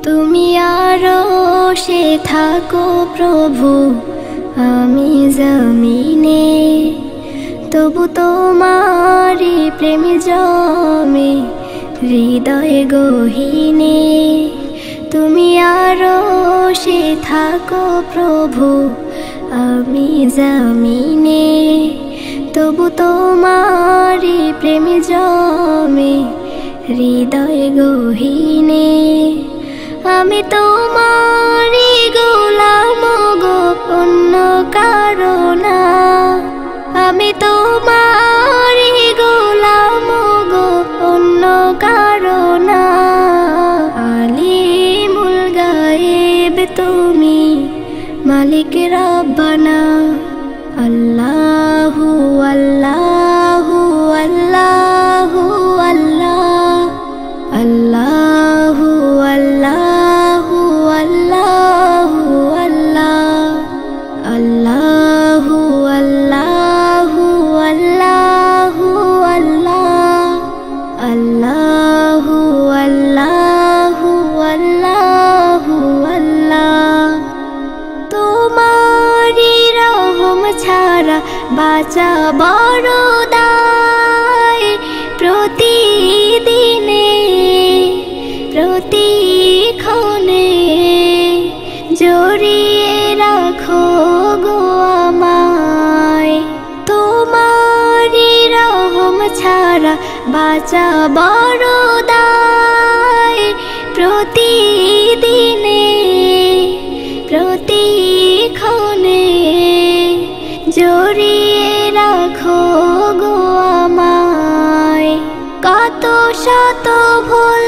তুমি আরশে থাকো প্রভু, আমি জমিনে, তবু তোমারি প্রেম জমে হৃদয় গহীনে। তুমি আরশে থাকো প্রভু, আমি জমিনে, তবু তোমারি প্রেম জমে হৃদয় গহীনে। আমি তোমারি গোলাম গো, অন্য কারো না। আমি তোমারি গোলাম গো, অন্য কারো না। আলিমুল গায়েব তুমি, মালিক রব্বানা। আল্লাহু আল্লাহু আল্লাহু আল্লাহ, আল্লাহু আল্লাহু আল্লাহু আল্লাহ, আল্লাহু আল্লাহু আল্লাহু আল্লাহ, আল্লাহু আল্লাহু আল্লাহু আল্লাহ। তোমারি রহম ছাড়া বাঁচা বড় দায়। প্রতিদিনে প্রতিক্ষণে জড়িয়ে রাখো গো আমায়। তোমারি রহম ছাড়া বাঁচা বড় দায়। প্রতিদিনে প্রতিক্ষণে জড়িয়ে রাখো গো আমায়। কত শত ভুল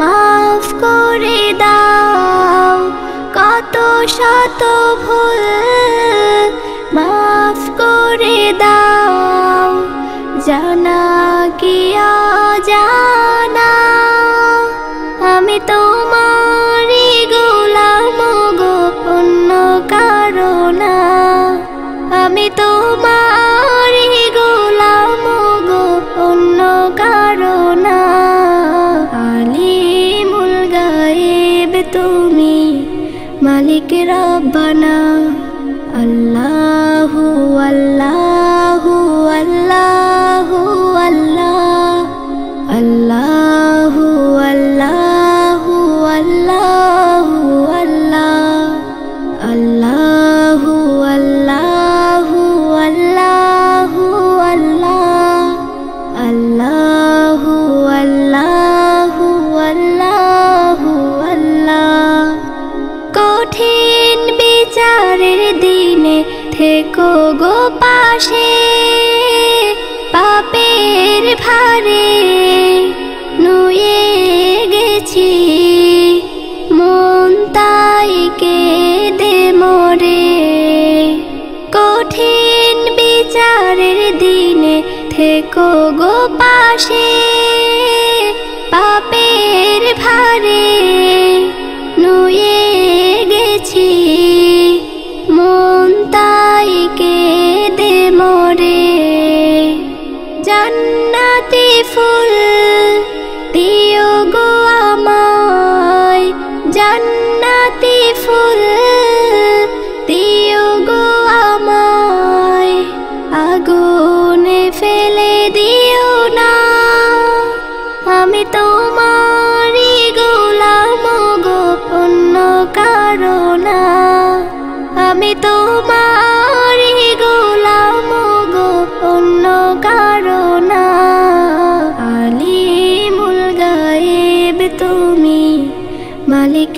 মাফ করে দাও, কত শত ভুল মাফ করে দাও। জানা কি অজানা, আমি তোমারি গোলাম গো, অন্য কারো না। আমি তোমারি গোলাম গো, অন্য কারো না। আলিমুল গায়েব তুমি, মালিক রব্বানা। আল্লাহু আল্লাহু আল্লাহু আল্লাহ, আল্লাহু আল্লাহু আল্লাহু আল্লাহ, আল্লাহু আল্লাহু আল্লাহু আল্লাহ, আল্লাহু আল্লাহু আল্লাহু আল্লাহ। কঠিন বিচারের দিনে থেকো গো পাশে, পাপের ভারে নুয়ে গেছি মন, তাই কেঁদে মরে। কঠিন বিচারের দিনে থেকো গো পাশে, পাপের ভারে নুয়ে গেছি মন, তাই কেঁদে মরে। জান্নাতি ফুল দিও গো আমায়, জান্নাতি ফুল দিও গো আমায়। আগুনে ফেলে দিও না, আমি তোমারি গোলাম গো, অন্য কারো না। আমি তোমারি গোলাম গো, অন্য কারো না। আলিমুল গায়েব তুমি, মালিক